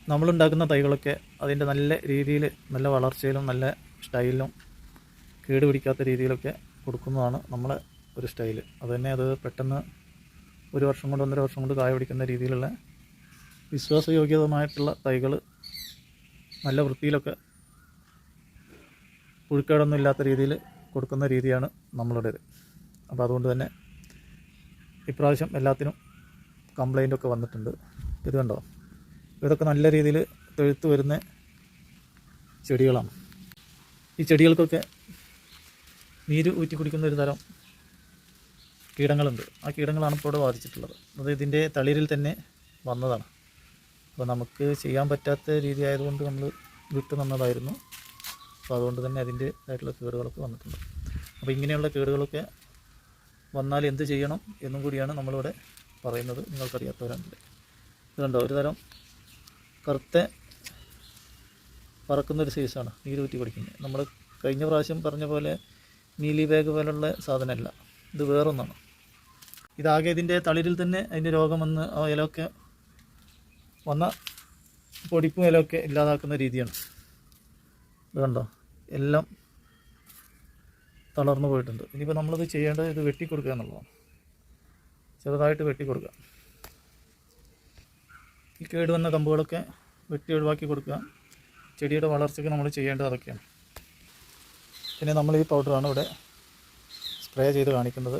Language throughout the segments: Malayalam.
നമ്മളുണ്ടാക്കുന്ന തൈകളൊക്കെ അതിൻ്റെ നല്ല രീതിയിൽ നല്ല വളർച്ചയിലും നല്ല സ്റ്റൈലിലും കേട് പിടിക്കാത്ത രീതിയിലൊക്കെ കൊടുക്കുന്നതാണ് നമ്മളെ ഒരു സ്റ്റൈല്. അത് പെട്ടെന്ന് 1 വർഷം കൊണ്ട് 1.5 വർഷം കൊണ്ട് കായ പിടിക്കുന്ന രീതിയിലുള്ള വിശ്വാസയോഗ്യമായിട്ടുള്ള തൈകൾ നല്ല വൃത്തിയിലൊക്കെ പുഴുക്കേടൊന്നും ഇല്ലാത്ത രീതിയിൽ കൊടുക്കുന്ന രീതിയാണ് നമ്മളുടേത്. അപ്പോൾ അതുകൊണ്ട് തന്നെ ഇപ്രാവശ്യം എല്ലാത്തിനും കംപ്ലൈൻ്റൊക്കെ വന്നിട്ടുണ്ട്. ഇത് കണ്ടോ, ഇതൊക്കെ നല്ല രീതിയിൽ തെഴുത്ത് വരുന്ന ചെടികളാണ്. ഈ ചെടികൾക്കൊക്കെ നീര് ഊറ്റി കുടിക്കുന്ന ഒരു തരം കീടങ്ങളുണ്ട്. ആ കീടങ്ങളാണ് ഇപ്പോൾ ഇവിടെ ബാധിച്ചിട്ടുള്ളത്. അത് ഇതിൻ്റെ തളിരിൽ തന്നെ വന്നതാണ്. അപ്പോൾ നമുക്ക് ചെയ്യാൻ പറ്റാത്ത രീതി ആയതുകൊണ്ട് നമ്മൾ വിട്ടു നിന്നതായിരുന്നു. അപ്പോൾ അതുകൊണ്ട് തന്നെ അതിൻ്റേതായിട്ടുള്ള കേടുകളൊക്കെ വന്നിട്ടുണ്ട്. അപ്പോൾ ഇങ്ങനെയുള്ള കേടുകളൊക്കെ വന്നാൽ എന്ത് ചെയ്യണം എന്നും കൂടിയാണ് നമ്മളിവിടെ പറയുന്നത്. നിങ്ങൾക്കറിയാത്തവരാണല്ലേ. ഇത് കണ്ടോ, ഒരു തരം കറുത്ത പറക്കുന്നൊരു സൈസാണ് നീരൂറ്റി കുടിക്കുന്നത്. നമ്മൾ കഴിഞ്ഞ പ്രാവശ്യം പറഞ്ഞ പോലെ മീലി ബാഗ് പോലുള്ള സാധനമല്ല, ഇത് വേറൊന്നാണ്. ഇതാകെ ഇതിൻ്റെ തളിരിൽ തന്നെ അതിൻ്റെ രോഗം വന്ന് ആ ഇലയൊക്കെ വന്ന പൊടിപ്പും ഇലയൊക്കെ ഇല്ലാതാക്കുന്ന രീതിയാണ്. ഇത് കണ്ടോ, എല്ലാം തളർന്നു പോയിട്ടുണ്ട്. ഇനിയിപ്പോൾ നമ്മളിത് ചെയ്യേണ്ടത് ഇത് വെട്ടിക്കൊടുക്കുക എന്നുള്ളതാണ്. ചെറുതായിട്ട് വെട്ടിക്കൊടുക്കുക. ഈ കേടുവന്ന കമ്പുകളൊക്കെ വെട്ടി ഒഴിവാക്കി കൊടുക്കുക. ചെടിയുടെ വളർച്ചയ്ക്ക് നമ്മൾ ചെയ്യേണ്ടത് അതൊക്കെയാണ്. പിന്നെ നമ്മൾ ഈ പൗഡറാണ് ഇവിടെ സ്പ്രേ ചെയ്ത് കാണിക്കുന്നത്.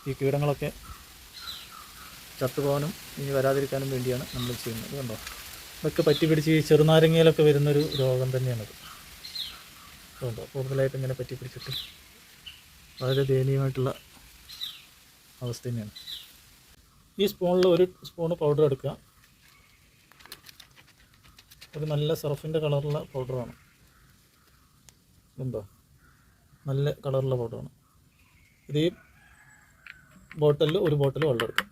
ഈ കീടങ്ങളൊക്കെ ചത്തുപോകാനും ഇനി വരാതിരിക്കാനും വേണ്ടിയാണ് നമ്മൾ ചെയ്യുന്നത്. കണ്ടോ, ഇതൊക്കെ പറ്റി പിടിച്ച് ഈ ചെറുനാരങ്ങയിലൊക്കെ വരുന്നൊരു രോഗം തന്നെയാണത്. അതുകൊണ്ടോ കൂടുതലായിട്ട് ഇങ്ങനെ പറ്റി പിടിച്ചിട്ട് വളരെ ദയനീയമായിട്ടുള്ള അവസ്ഥ തന്നെയാണ്. ഈ സ്പൂണിൽ 1 സ്പൂണ് പൗഡർ എടുക്കുക. ഒരു നല്ല സർഫിൻ്റെ കളറുള്ള പൗഡറാണ്. എന്തോ നല്ല കളറുള്ള പൗഡറാണ് ഇത്. ഈ ബോട്ടിലിൽ 1 ബോട്ടിൽ വെള്ളം എടുക്കുക.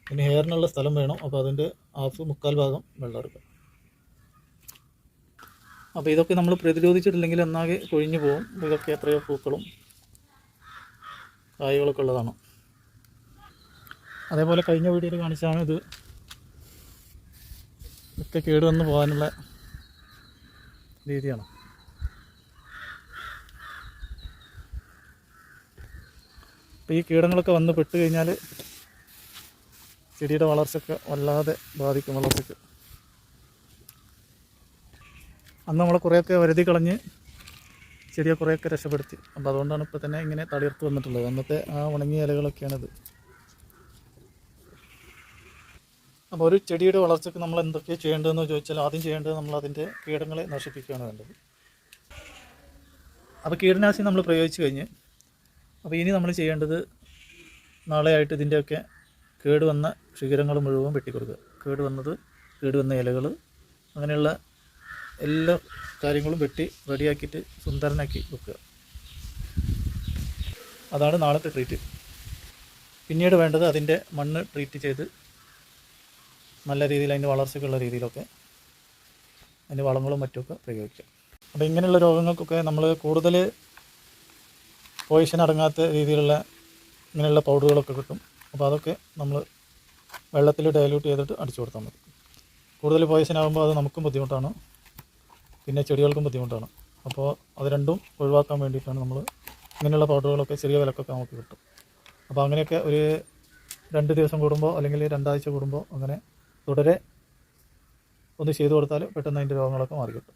പിന്നെ ഹെയറിനുള്ള സ്ഥലം വേണം. അപ്പോൾ അതിൻ്റെ 1/2 ഭാഗം വെള്ളം എടുക്കുക. അപ്പോൾ ഇതൊക്കെ നമ്മൾ പ്രതിരോധിച്ചിട്ടില്ലെങ്കിൽ ഒന്നാകെ കൊഴിഞ്ഞു പോകും. ഇതൊക്കെ എത്രയോ പൂക്കളും കായകളൊക്കെ ഉള്ളതാണ്. അതേപോലെ കഴിഞ്ഞ വീഡിയോയിൽ കാണിച്ചാണ് ഇത് ഒക്കെ കേടുവന്ന് പോകാനുള്ള രീതിയാണ്. അപ്പോൾ ഈ കീടങ്ങളൊക്കെ വന്ന് പെട്ട് കഴിഞ്ഞാൽ ചെടിയുടെ വളർച്ചയൊക്കെ വല്ലാതെ ബാധിക്കും. വളർച്ചയ്ക്ക് അന്ന് നമ്മളെ കുറേയൊക്കെ വരുതി കളഞ്ഞ് ചെടിയെ കുറേയൊക്കെ രക്ഷപ്പെടുത്തി. അപ്പോൾ അതുകൊണ്ടാണ് ഇപ്പോൾ തന്നെ ഇങ്ങനെ തളിർത്ത് വന്നിട്ടുള്ളത്. അന്നത്തെ ആ ഉണങ്ങിയ ഇലകളൊക്കെയാണിത്. അപ്പോൾ ഒരു ചെടിയുടെ വളർച്ചയ്ക്ക് നമ്മൾ എന്തൊക്കെയാണ് ചെയ്യേണ്ടതെന്ന് ചോദിച്ചാൽ ആദ്യം ചെയ്യേണ്ടത് നമ്മൾ അതിൻ്റെ കീടങ്ങളെ നശിപ്പിക്കുകയാണ് വേണ്ടത്. അപ്പോൾ കീടനാശിനി നമ്മൾ പ്രയോഗിച്ച് കഴിഞ്ഞ് അപ്പോൾ ഇനി നമ്മൾ ചെയ്യേണ്ടത് നാളെയായിട്ട് ഇതിൻ്റെയൊക്കെ കേടുവന്ന ശിഖരങ്ങൾ മുഴുവൻ വെട്ടിക്കൊടുക്കുക. കേടുവന്ന ഇലകൾ അങ്ങനെയുള്ള എല്ലാ കാര്യങ്ങളും വെട്ടി റെഡിയാക്കിയിട്ട് സുന്ദരനാക്കി വെക്കുക. അതാണ് നാളത്തെ ട്രീറ്റ്. പിന്നീട് വേണ്ടത് അതിൻ്റെ മണ്ണ് ട്രീറ്റ് ചെയ്ത് നല്ല രീതിയിൽ അതിൻ്റെ വളർച്ചയ്ക്കുള്ള രീതിയിലൊക്കെ അതിൻ്റെ വളങ്ങളും മറ്റുമൊക്കെ പ്രയോഗിക്കുക. അപ്പോൾ ഇങ്ങനെയുള്ള രോഗങ്ങൾക്കൊക്കെ നമ്മൾ കൂടുതൽ പോയിഷൻ അടങ്ങാത്ത രീതിയിലുള്ള ഇങ്ങനെയുള്ള പൗഡറുകളൊക്കെ കിട്ടും. അപ്പോൾ അതൊക്കെ നമ്മൾ വെള്ളത്തിൽ ഡയലൂട്ട് ചെയ്തിട്ട് അടിച്ചു കൊടുത്താൽ മതി. കൂടുതൽ പോയിഷൻ ആകുമ്പോൾ അത് നമുക്കും ബുദ്ധിമുട്ടാണ്, പിന്നെ ചെടികൾക്കും ബുദ്ധിമുട്ടാണ്. അപ്പോൾ അത് രണ്ടും ഒഴിവാക്കാൻ വേണ്ടിയിട്ടാണ് നമ്മൾ ഇങ്ങനെയുള്ള പൗഡറുകളൊക്കെ ചെറിയ വിലക്കൊക്കെ നമുക്ക് കിട്ടും. അപ്പോൾ അങ്ങനെയൊക്കെ ഒരു 2 ദിവസം കൂടുമ്പോൾ അല്ലെങ്കിൽ 2 ആഴ്ച കൂടുമ്പോൾ അങ്ങനെ തുടരെ ഒന്ന് ചെയ്തു കൊടുത്താൽ പെട്ടെന്ന് അതിൻ്റെ രോഗങ്ങളൊക്കെ മാറി കിട്ടും.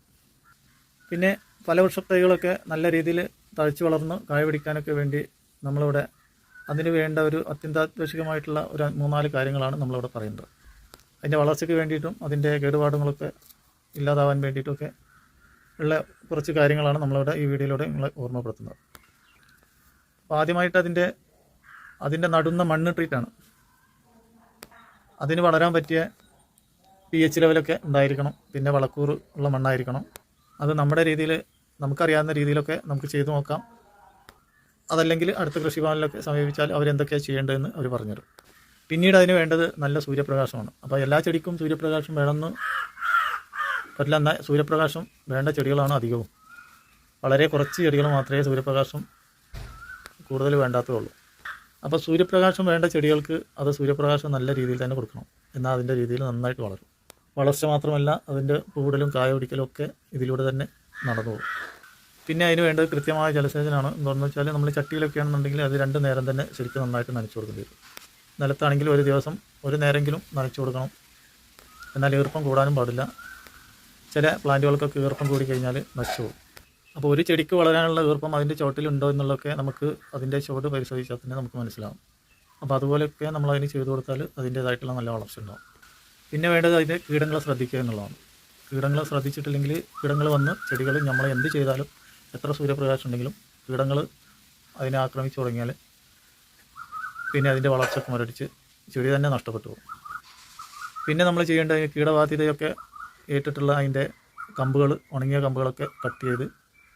പിന്നെ ഫലവൃക്ഷത്തൈകളൊക്കെ നല്ല രീതിയിൽ തഴച്ച് വളർന്ന് കായ പിടിക്കാനൊക്കെ വേണ്ടി നമ്മളിവിടെ അതിന് വേണ്ട ഒരു അത്യന്താപേക്ഷികമായിട്ടുള്ള ഒരു 3-4 കാര്യങ്ങളാണ് നമ്മളിവിടെ പറയുന്നത്. അതിൻ്റെ വളർച്ചയ്ക്ക് വേണ്ടിയിട്ടും അതിൻ്റെ കേടുപാടുകളൊക്കെ ഇല്ലാതാവാൻ വേണ്ടിയിട്ടുമൊക്കെ ഉള്ള കുറച്ച് കാര്യങ്ങളാണ് നമ്മളിവിടെ ഈ വീഡിയോയിലൂടെ നിങ്ങളെ ഓർമ്മപ്പെടുത്തുന്നത്. അപ്പോൾ ആദ്യമായിട്ട് അതിൻ്റെ നടുന്ന മണ്ണ് ട്രീറ്റാണ്. അതിന് വളരാൻ പറ്റിയ pH ലെവലൊക്കെ ഉണ്ടായിരിക്കണം. പിന്നെ വളക്കൂറ് ഉള്ള മണ്ണായിരിക്കണം. അത് നമ്മുടെ രീതിയിൽ നമുക്കറിയാവുന്ന രീതിയിലൊക്കെ നമുക്ക് ചെയ്തു നോക്കാം. അതല്ലെങ്കിൽ അടുത്ത കൃഷിഭവനിലൊക്കെ സമീപിച്ചാൽ അവരെന്തൊക്കെയാണ് ചെയ്യേണ്ടതെന്ന് അവർ പറഞ്ഞുതരും. പിന്നീട് അതിന് വേണ്ടത് നല്ല സൂര്യപ്രകാശമാണ്. അപ്പോൾ എല്ലാ ചെടിക്കും സൂര്യപ്രകാശം വേണമെന്ന് പറ്റില്ല. എന്നാൽ സൂര്യപ്രകാശം വേണ്ട ചെടികളാണ് അധികവും. വളരെ കുറച്ച് ചെടികൾ മാത്രമേ സൂര്യപ്രകാശം കൂടുതൽ വേണ്ടാത്തതുള്ളൂ. അപ്പോൾ സൂര്യപ്രകാശം വേണ്ട ചെടികൾക്ക് അത് സൂര്യപ്രകാശം നല്ല രീതിയിൽ തന്നെ കൊടുക്കണം. എന്നാൽ അതിൻ്റെ രീതിയിൽ നന്നായിട്ട് വളരും. വളർച്ച മാത്രമല്ല അതിൻ്റെ പൂടലും കായ പിടിക്കലും ഒക്കെ ഇതിലൂടെ തന്നെ നടന്നു പോകും. പിന്നെ അതിന് വേണ്ടത് കൃത്യമായ ജലസേചനമാണ്. എന്താണെന്ന് വെച്ചാൽ നമ്മൾ ചട്ടിയിലൊക്കെ ആണെന്നുണ്ടെങ്കിൽ അത് 2 നേരം തന്നെ ശരിക്കും നന്നായിട്ട് നനച്ചു കൊടുക്കേണ്ടി വരും. നിലത്താണെങ്കിൽ ഒരു ദിവസം ഒരു നേരമെങ്കിലും നനച്ചു കൊടുക്കണം. എന്നാൽ ഈർപ്പം കൂടാനും പാടില്ല. ചില പ്ലാന്റുകൾക്കൊക്കെ ഈർപ്പം കൂടി കഴിഞ്ഞാൽ നശിച്ചു പോകും. അപ്പോൾ ഒരു ചെടിക്ക് വളരാനുള്ള ഈർപ്പം അതിൻ്റെ ചുവട്ടിലുണ്ടോ എന്നുള്ളതൊക്കെ നമുക്ക് അതിൻ്റെ ചുവട് പരിശോധിച്ചാൽ തന്നെ നമുക്ക് മനസ്സിലാവും. അപ്പോൾ അതുപോലെയൊക്കെ നമ്മളതിന് ചെയ്തു കൊടുത്താൽ അതിൻ്റേതായിട്ടുള്ള നല്ല വളർച്ച ഉണ്ടാവും. പിന്നെ വേണ്ടത് അതിൻ്റെ കീടങ്ങളെ ശ്രദ്ധിക്കുക എന്നുള്ളതാണ്. കീടങ്ങളെ ശ്രദ്ധിച്ചിട്ടില്ലെങ്കിൽ കീടങ്ങൾ വന്ന് ചെടികൾ നമ്മൾ എന്ത് ചെയ്താലും എത്ര സൂര്യപ്രകാശം ഉണ്ടെങ്കിലും കീടങ്ങൾ അതിനെ ആക്രമിച്ചു തുടങ്ങിയാൽ പിന്നെ അതിൻ്റെ വളർച്ചയൊക്കെ മുരടിച്ച് ചെടി തന്നെ നഷ്ടപ്പെട്ടു പോകും. പിന്നെ നമ്മൾ ചെയ്യേണ്ട കീടബാധിതയൊക്കെ ഏറ്റിട്ടുള്ള അതിൻ്റെ കമ്പുകൾ, ഉണങ്ങിയ കമ്പുകളൊക്കെ കട്ട് ചെയ്ത്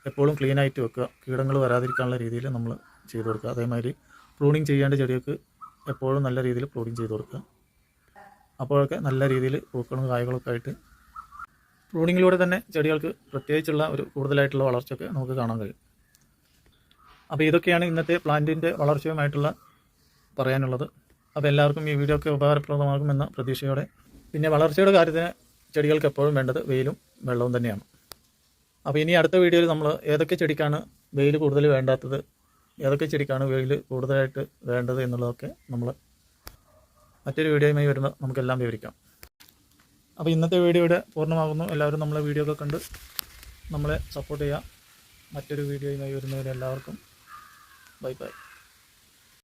എപ്പോഴും ക്ലീനായിട്ട് വെക്കുക. കീടങ്ങൾ വരാതിരിക്കാനുള്ള രീതിയിൽ നമ്മൾ ചെയ്തു കൊടുക്കുക. അതേമാതിരി പ്രൂണിങ് ചെയ്യേണ്ട ചെടികൾക്ക് എപ്പോഴും നല്ല രീതിയിൽ പ്രൂണിങ് ചെയ്ത് കൊടുക്കുക. അപ്പോഴൊക്കെ നല്ല രീതിയിൽ പൂക്കളും കായകളൊക്കെ ആയിട്ട് പ്രൂണിങ്ങിലൂടെ തന്നെ ചെടികൾക്ക് പ്രത്യേകിച്ചുള്ള ഒരു കൂടുതലായിട്ടുള്ള വളർച്ചയൊക്കെ നമുക്ക് കാണാൻ കഴിയും. അപ്പോൾ ഇതൊക്കെയാണ് ഇന്നത്തെ പ്ലാന്റിൻ്റെ വളർച്ചയുമായിട്ടുള്ള പറയാനുള്ളത്. അപ്പോൾ എല്ലാവർക്കും ഈ വീഡിയോ ഒക്കെ ഉപകാരപ്രദമാകുമെന്ന പ്രതീക്ഷയോടെ. പിന്നെ വളർച്ചയുടെ കാര്യത്തിന് ചെടികൾക്ക് എപ്പോഴും വേണ്ടത് വെയിലും വെള്ളവും തന്നെയാണ്. അപ്പോൾ ഇനി അടുത്ത വീഡിയോയിൽ നമ്മൾ ഏതൊക്കെ ചെടിക്കാണ് വെയിൽ കൂടുതൽ വേണ്ടാത്തത്, ഏതൊക്കെ ചെടിക്കാണ് വെയിൽ കൂടുതലായിട്ട് വേണ്ടത് എന്നുള്ളതൊക്കെ നമ്മൾ മറ്റൊരു വീഡിയോയുമായി വരുമ്പോൾ നമുക്കെല്ലാം വിവരിക്കാം. അപ്പോൾ ഇന്നത്തെ വീഡിയോ ഇവിടെ പൂർണ്ണമാകുന്നു. എല്ലാവരും നമ്മളെ വീഡിയോ ഒക്കെ കണ്ട് നമ്മളെ സപ്പോർട്ട് ചെയ്യുക. മറ്റൊരു വീഡിയോയുമായി വരുന്നവരെ എല്ലാവർക്കും ബൈ ബൈ.